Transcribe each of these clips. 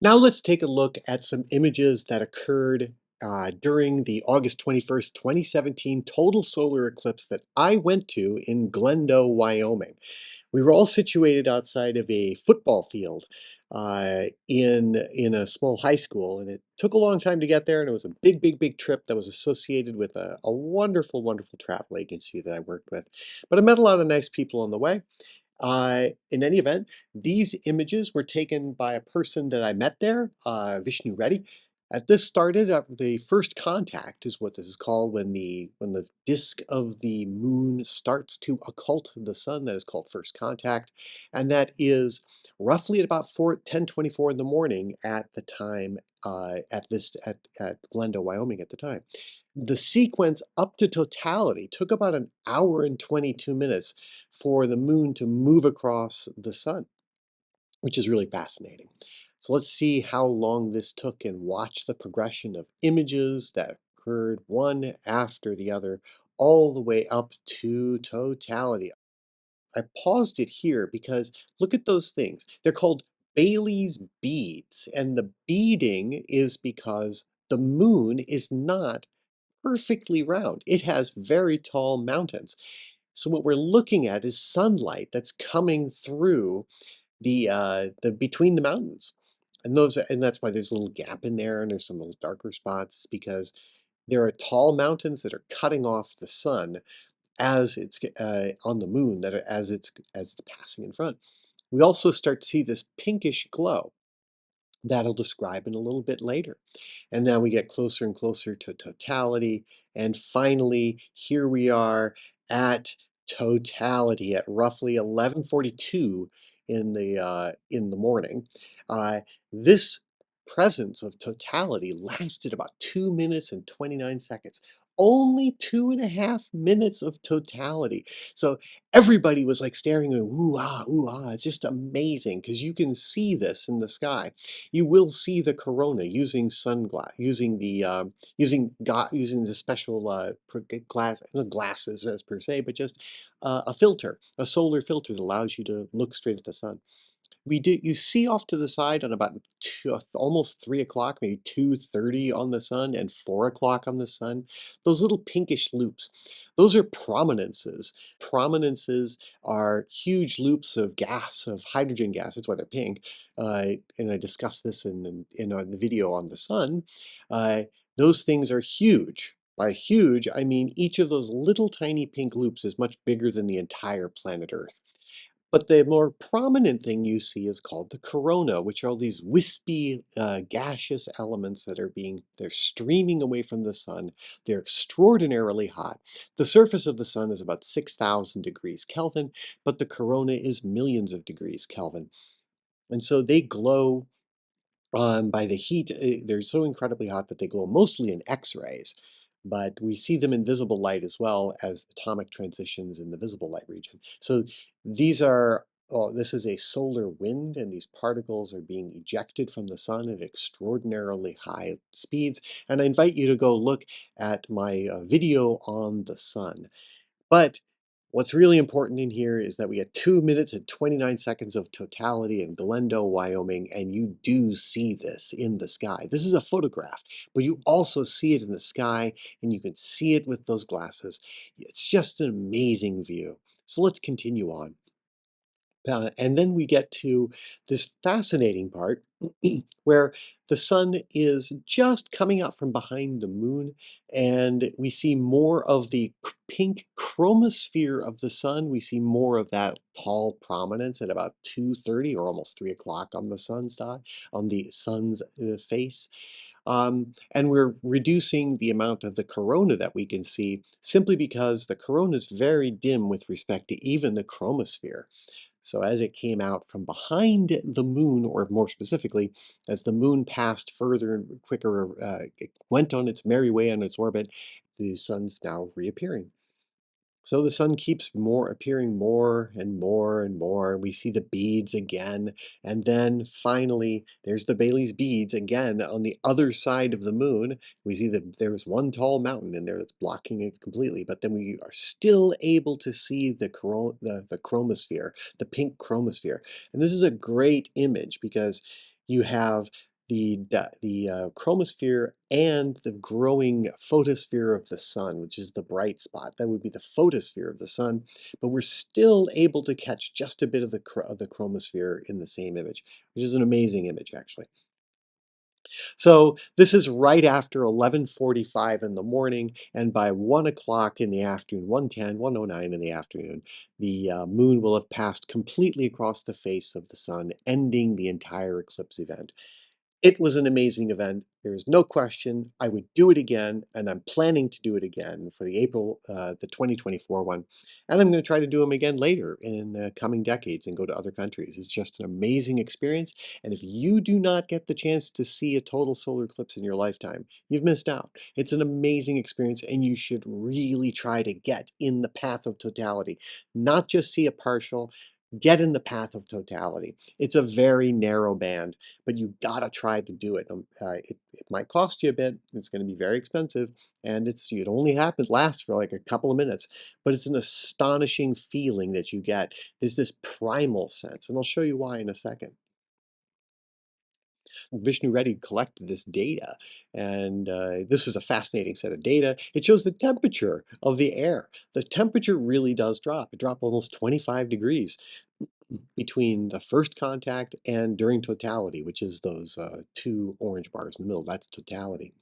Now let's take a look at some images that occurred during the August 21st, 2017 total solar eclipse that I went to in Glendo, Wyoming. We were all situated outside of a football field in a small high school, and it took a long time to get there, and it was a big trip that was associated with a wonderful travel agency that I worked with. But I met a lot of nice people on the way. In any event, these images were taken by a person that I met there, Vishnu Reddy. This started the first contact is what this is called when the disk of the moon starts to occult the sun. That is called first contact, and that is roughly at about 10:24 in the morning at the time at Glendo, Wyoming at the time. The sequence up to totality took about an hour and 22 minutes for the moon to move across the sun, which is really fascinating. So let's see how long this took and watch the progression of images that occurred one after the other, all the way up to totality. I paused it here because look at those things. They're called Bailey's beads, and the beading is because the moon is not perfectly round. It has very tall mountains. So what we're looking at is sunlight that's coming through the between the mountains. And that's why there's a little gap in there and there's some little darker spots because there are tall mountains that are cutting off the sun as it's on the moon as it's passing in front. We also start to see this pinkish glow that I'll describe in a little bit later. And now we get closer and closer to totality. And finally, here we are at totality at roughly 11:42 in the morning. Uh, this presence of totality lasted about 2 minutes and 29 seconds. Only 2.5 minutes of totality. So everybody was like staring and ooh ah. It's just amazing because you can see this in the sky. You will see the corona using sunglass, using the special glass, not glasses as per se, but just a filter, a solar filter that allows you to look straight at the sun. You see off to the side on about almost 3 o'clock, maybe 2:30 on the sun and 4 o'clock on the sun. Those little pinkish loops, those are prominences. Prominences are huge loops of gas, of hydrogen gas. That's why they're pink. And I discussed this in the video on the sun. Uh, those things are huge. By huge, I mean each of those little tiny pink loops is much bigger than the entire planet Earth. But the more prominent thing you see is called the corona, which are all these wispy, gaseous elements they're streaming away from the sun. They're extraordinarily hot. The surface of the sun is about 6,000 degrees Kelvin, but the corona is millions of degrees Kelvin. And so they glow by the heat. They're so incredibly hot that they glow mostly in X-rays, but we see them in visible light as well as atomic transitions in the visible light region. So this is a solar wind, and these particles are being ejected from the sun at extraordinarily high speeds. And I invite you to go look at my video on the sun. But what's really important in here is that we get 2 minutes and 29 seconds of totality in Glendo, Wyoming, and you do see this in the sky. This is a photograph, but you also see it in the sky, and you can see it with those glasses. It's just an amazing view. So let's continue on. And then we get to this fascinating part where the sun is just coming out from behind the moon, and we see more of the pink chromosphere of the sun. We see more of that tall prominence at about 2:30 or almost 3 o'clock on the sun's face. And we're reducing the amount of the corona that we can see simply because the corona is very dim with respect to even the chromosphere. So as it came out from behind the moon, or more specifically, as the moon passed further and quicker, it went on its merry way on its orbit, the sun's now reappearing. So the sun keeps appearing more and more and more. We see the beads again, and then finally there's the Bailey's beads again on the other side of the moon. We see that there's one tall mountain in there that's blocking it completely, but then we are still able to see the chromosphere, the pink chromosphere. And this is a great image because you have the chromosphere and the growing photosphere of the sun, which is the bright spot. That would be the photosphere of the sun, but we're still able to catch just a bit of the chromosphere in the same image, which is an amazing image, actually. So this is right after 11:45 in the morning, and by 1 o'clock in the afternoon, 1:10, 1:09 in the afternoon, the moon will have passed completely across the face of the sun, ending the entire eclipse event. It was an amazing event. There's no question I would do it again, and I'm planning to do it again for the 2024 one. And I'm going to try to do them again later in the coming decades and go to other countries. It's just an amazing experience. And if you do not get the chance to see a total solar eclipse in your lifetime, you've missed out. It's an amazing experience, and you should really try to get in the path of totality, not just see a partial. Get in the path of totality. It's a very narrow band, but you gotta try to do it. It might cost you a bit. It's going to be very expensive, and it only happens lasts for like a couple of minutes. But it's an astonishing feeling that you get. There's this primal sense, and I'll show you why in a second. Vishnu Reddy collected this data, and this is a fascinating set of data. It shows the temperature of the air. The temperature really does drop. It dropped almost 25 degrees between the first contact and during totality, which is those two orange bars in the middle. That's totality.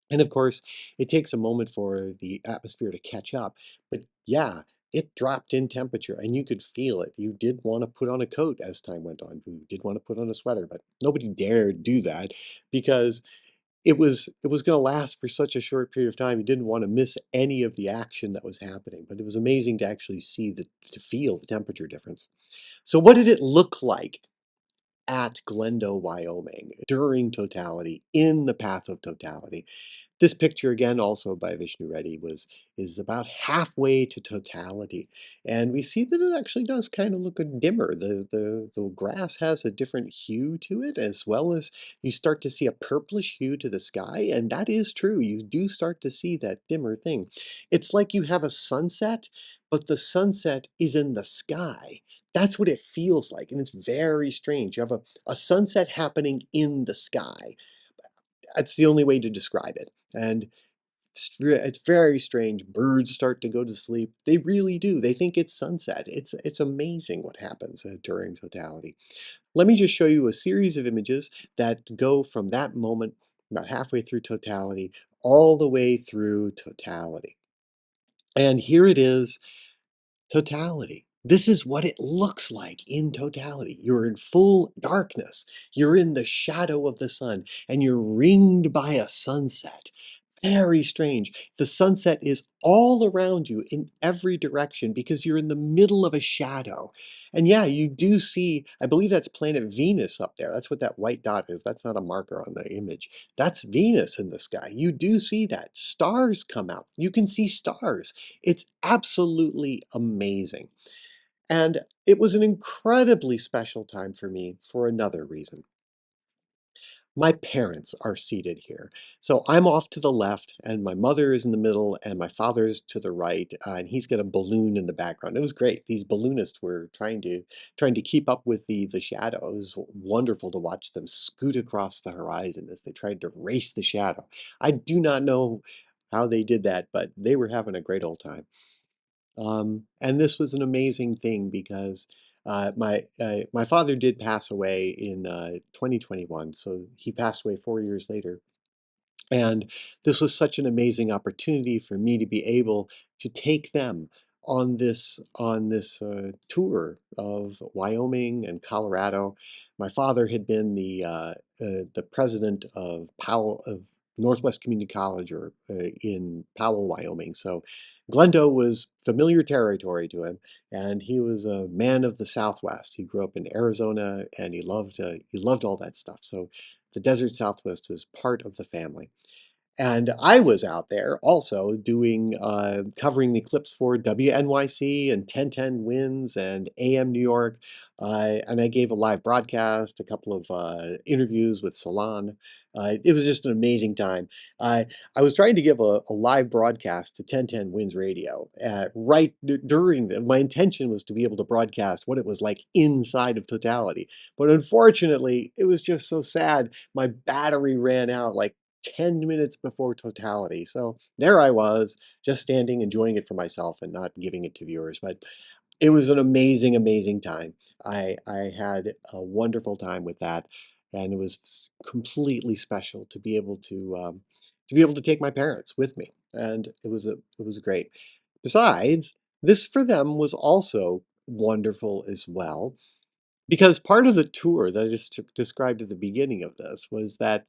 And of course, it takes a moment for the atmosphere to catch up. But yeah, it dropped in temperature and you could feel it. You did want to put on a coat as time went on. You did want to put on a sweater, but nobody dared do that because it was going to last for such a short period of time. You didn't want to miss any of the action that was happening. But it was amazing to actually to feel the temperature difference. So what did it look like at Glendo, Wyoming during totality, in the path of totality? This picture again, also by Vishnu Reddy, is about halfway to totality, and we see that it actually does kind of look a dimmer. The grass has a different hue to it, as well as you start to see a purplish hue to the sky, and that is true. You do start to see that dimmer thing. It's like you have a sunset, but the sunset is in the sky. That's what it feels like, and it's very strange. You have a sunset happening in the sky. That's the only way to describe it. And it's very strange. Birds start to go to sleep. They really do. They think it's sunset. It's amazing what happens during totality. Let me just show you a series of images that go from that moment, about halfway through totality, all the way through totality. And here it is, totality. This is what it looks like in totality. You're in full darkness. You're in the shadow of the sun, and you're ringed by a sunset. Very strange. The sunset is all around you in every direction because you're in the middle of a shadow. And yeah, you do see, I believe that's planet Venus up there. That's what that white dot is. That's not a marker on the image. That's Venus in the sky. You do see that. Stars come out. You can see stars. It's absolutely amazing. And it was an incredibly special time for me for another reason. My parents are seated here. So I'm off to the left, and my mother is in the middle, and my father's to the right, and he's got a balloon in the background. It was great. These balloonists were trying to keep up with the shadow. It was wonderful to watch them scoot across the horizon as they tried to race the shadow. I do not know how they did that, but they were having a great old time. And this was an amazing thing because my father did pass away in 2021, so he passed away 4 years later. And this was such an amazing opportunity for me to be able to take them on this tour of Wyoming and Colorado. My father had been the president of Powell of Northwest Community College or in Powell, Wyoming. So Glendo was familiar territory to him, and he was a man of the Southwest. He grew up in Arizona, and he loved all that stuff. So the desert Southwest was part of the family. And I was out there also doing covering the Eclipse for WNYC and 1010 Wins and AM New York. And I gave a live broadcast, a couple of interviews with Salon. It was just an amazing time. I I was trying to give a live broadcast to 1010 Wins Radio right during my intention was to be able to broadcast what it was like inside of Totality. But unfortunately, it was just so sad. My battery ran out like 10 minutes before totality. So there I was, just standing, enjoying it for myself and not giving it to viewers. But it was an amazing, amazing time. I had a wonderful time with that, and it was completely special to be able to take my parents with me, and it was great. Besides, this for them was also wonderful as well, because part of the tour that I just described at the beginning of this was that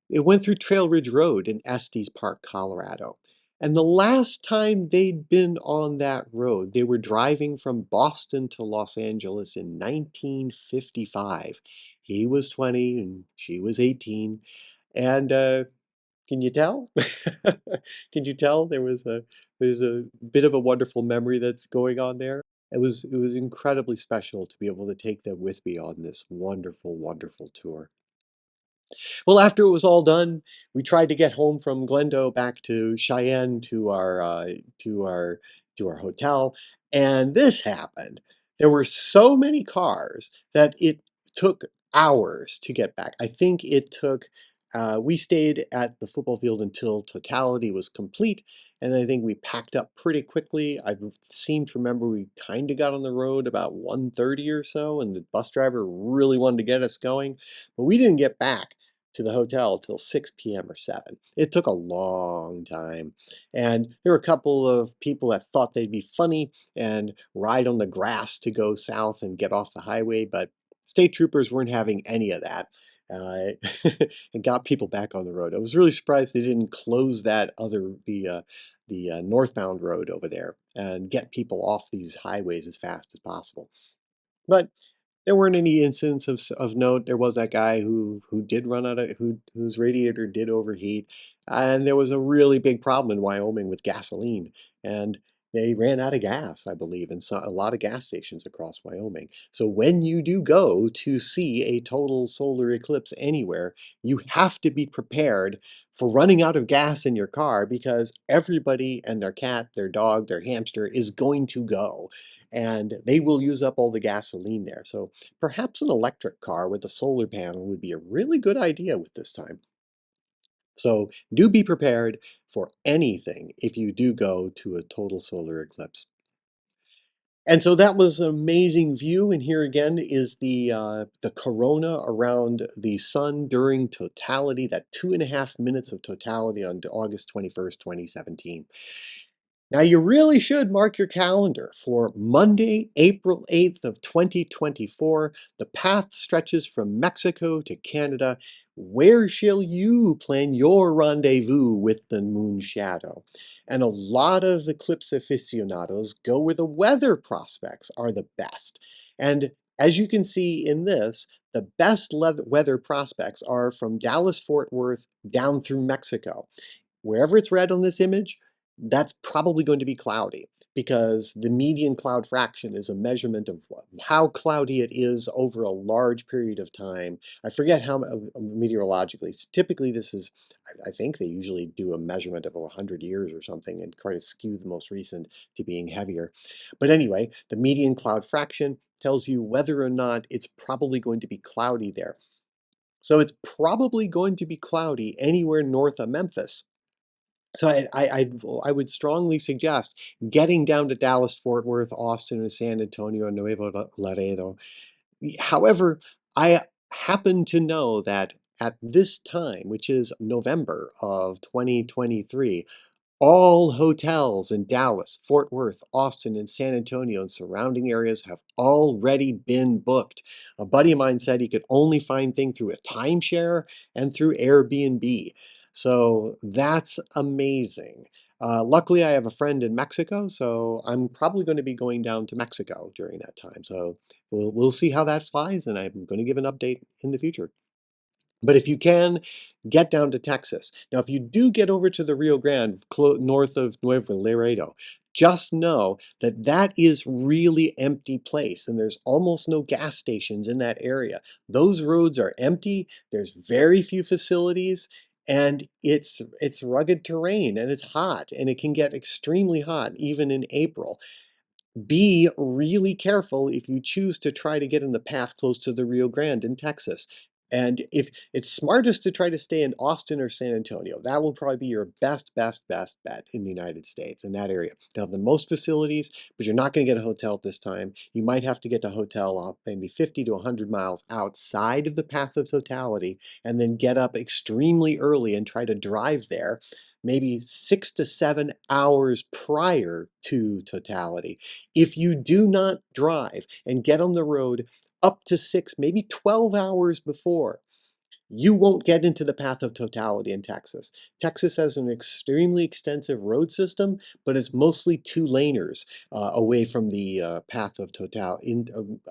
it went through Trail Ridge Road in Estes Park, Colorado. And the last time they'd been on that road, they were driving from Boston to Los Angeles in 1955. He was 20 and she was 18. And can you tell? Can you tell there's a bit of a wonderful memory that's going on there? It was incredibly special to be able to take them with me on this wonderful, wonderful tour. Well, after it was all done, we tried to get home from Glendo back to Cheyenne to our to our hotel, and this happened. There were so many cars that it took hours to get back. I think it took we stayed at the football field until totality was complete, and I think we packed up pretty quickly. I seem to remember we kind of got on the road about 1:30 or so, and the bus driver really wanted to get us going, but we didn't get back to the hotel till 6 p.m. or 7. It took a long time. And there were a couple of people that thought they'd be funny and ride on the grass to go south and get off the highway, but state troopers weren't having any of that. And got people back on the road. I was really surprised they didn't close the northbound road over there and get people off these highways as fast as possible. But there weren't any incidents of note. There was that guy who did run out of whose radiator did overheat, and there was a really big problem in Wyoming with gasoline, and they ran out of gas, I believe, in a lot of gas stations across Wyoming. So when you do go to see a total solar eclipse anywhere, you have to be prepared for running out of gas in your car because everybody and their cat, their dog, their hamster is going to go, and they will use up all the gasoline there. So perhaps an electric car with a solar panel would be a really good idea with this time. So do be prepared for anything if you do go to a total solar eclipse. And so that was an amazing view. And here again is the corona around the sun during totality, that 2.5 minutes of totality on August 21st, 2017. Now you really should mark your calendar for Monday, April 8th of 2024. The path stretches from Mexico to Canada. Where shall you plan your rendezvous with the moon shadow? And a lot of eclipse aficionados go where the weather prospects are the best. And as you can see in this, the best weather prospects are from Dallas Fort Worth down through Mexico. Wherever it's red on this image, that's probably going to be cloudy because the median cloud fraction is a measurement of how cloudy it is over a large period of time. I forget how meteorologically. Typically, this is, I think they usually do a measurement of 100 years or something and try to skew the most recent to being heavier. But anyway, the median cloud fraction tells you whether or not it's probably going to be cloudy there. So it's probably going to be cloudy anywhere north of Memphis. So I would strongly suggest getting down to Dallas, Fort Worth, Austin, and San Antonio, and Nuevo Laredo. However, I happen to know that at this time, which is November of 2023, all hotels in Dallas, Fort Worth, Austin, and San Antonio and surrounding areas have already been booked. A buddy of mine said he could only find things through a timeshare and through Airbnb. So that's amazing. Luckily, I have a friend in Mexico, so I'm probably going to be going down to Mexico during that time. So we'll see how that flies, and I'm going to give an update in the future. But if you can, get down to Texas. Now, if you do get over to the Rio Grande, north of Nuevo Laredo, just know that that is really empty place and there's almost no gas stations in that area. Those roads are empty, there's very few facilities, and it's rugged terrain and it's hot and it can get extremely hot even in April. Be really careful if you choose to try to get in the path close to the Rio Grande in Texas. And if it's smartest to try to stay in Austin or San Antonio, that will probably be your best bet in the United States in that area. They'll have the most facilities, but you're not going to get a hotel at this time. You might have to get a hotel maybe 50 to 100 miles outside of the path of totality and then get up extremely early and try to drive there maybe 6 to 7 hours prior to totality. If you do not drive and get on the road up to 6, maybe 12 hours before, you won't get into the path of totality in Texas. Texas has an extremely extensive road system, but it's mostly two-laners away from the path of total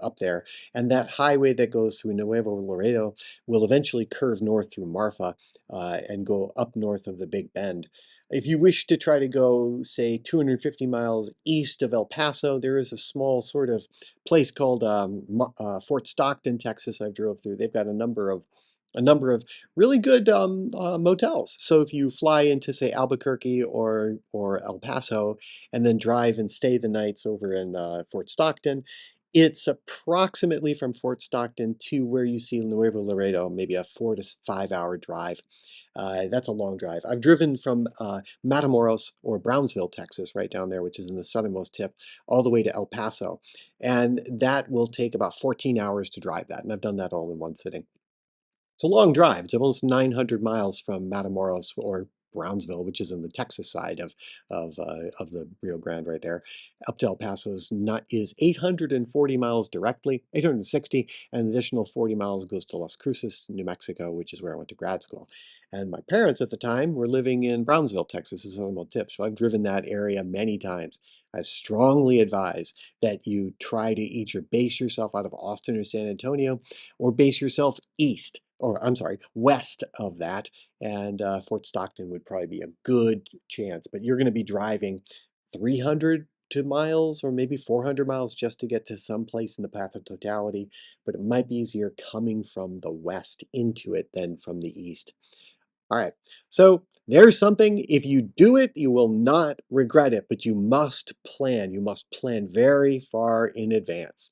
up there. And that highway that goes through Nuevo Laredo will eventually curve north through Marfa and go up north of the Big Bend. If you wish to try to go, say, 250 miles east of El Paso, there is a small sort of place called Fort Stockton, Texas. I've drove through. They've got a number of really good motels. So if you fly into, say, Albuquerque or El Paso, and then drive and stay the nights over in Fort Stockton, it's approximately from Fort Stockton to where you see Nuevo Laredo, maybe a 4 to 5 hour drive. That's a long drive. I've driven from Matamoros or Brownsville, Texas, right down there, which is in the southernmost tip, all the way to El Paso. And that will take about 14 hours to drive that. And I've done that all in one sitting. It's a long drive. It's almost 900 miles from Matamoros or Brownsville, which is in the Texas side of the Rio Grande right there, up to El Paso is 840 miles directly, 860, and an additional 40 miles goes to Las Cruces, New Mexico, which is where I went to grad school. And my parents at the time were living in Brownsville, Texas, as a tip. So I've driven that area many times. I strongly advise that you try to either base yourself out of Austin or San Antonio or base yourself east, or I'm sorry, west of that. And Fort Stockton would probably be a good chance, but you're going to be driving 300 to miles or maybe 400 miles just to get to some place in the path of totality, but it might be easier coming from the west into it than from the east. All right, so there's something. If you do it, you will not regret it, but you must plan. You must plan very far in advance.